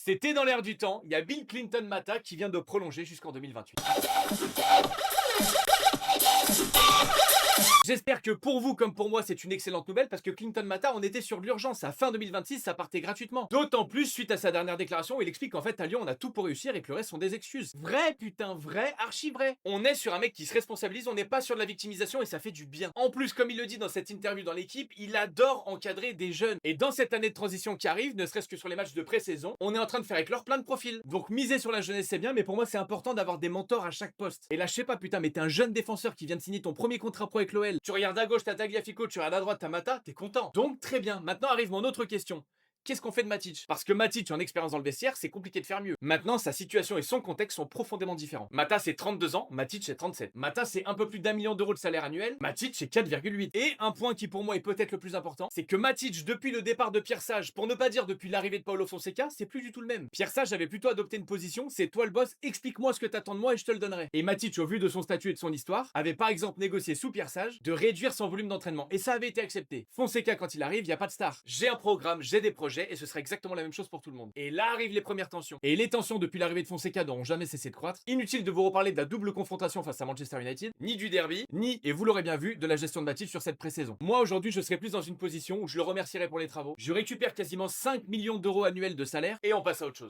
C'était dans l'air du temps, il y a Bill Clinton Mata qui vient de prolonger jusqu'en 2028. J'espère que pour vous comme pour moi c'est une excellente nouvelle parce que Clinton Mata on était sur l'urgence, à fin 2026 ça partait gratuitement. D'autant plus suite à sa dernière déclaration où il explique qu'en fait à Lyon on a tout pour réussir et que le reste sont des excuses. Vrai putain, vrai, archi vrai. On est sur un mec qui se responsabilise, on n'est pas sur de la victimisation et ça fait du bien. En plus comme il le dit dans cette interview dans l'équipe, il adore encadrer des jeunes. Et dans cette année de transition qui arrive, ne serait-ce que sur les matchs de pré-saison, on est en train de faire éclore plein de profils. Donc miser sur la jeunesse c'est bien mais pour moi c'est important d'avoir des mentors à chaque poste. Et là je sais pas putain mais t'es un jeune défenseur qui vient de signer ton premier contrat pro avec l'OL. Tu regardes à gauche t'as Tagliafico, tu regardes à droite t'as Mata, t'es content. Donc très bien, maintenant arrive mon autre question. Qu'est-ce qu'on fait de Matic? Parce que Matic en expérience dans le vestiaire, c'est compliqué de faire mieux. Maintenant, sa situation et son contexte sont profondément différents. Mata, c'est 32 ans, Matic, c'est 37. Mata, c'est un peu plus d'1 million d'euros de salaire annuel, Matic, c'est 4,8. Et un point qui pour moi est peut-être le plus important, c'est que Matic, depuis le départ de Pierre Sage, pour ne pas dire depuis l'arrivée de Paulo Fonseca, c'est plus du tout le même. Pierre Sage avait plutôt adopté une position, c'est toi le boss, explique-moi ce que t'attends de moi et je te le donnerai. Et Matic, au vu de son statut et de son histoire, avait par exemple négocié sous Pierre Sage de réduire son volume d'entraînement. Et ça avait été accepté. Fonseca, quand il arrive, y a pas de star. J'ai un programme, j'ai des projets et ce sera exactement la même chose pour tout le monde. Et là arrivent les premières tensions. Et les tensions depuis l'arrivée de Fonseca n'auront jamais cessé de croître. Inutile de vous reparler de la double confrontation face à Manchester United, ni du derby, ni, et vous l'aurez bien vu, de la gestion de Matic sur cette pré-saison. Moi aujourd'hui je serai plus dans une position où je le remercierai pour les travaux. Je récupère quasiment 5 millions d'euros annuels de salaire et on passe à autre chose.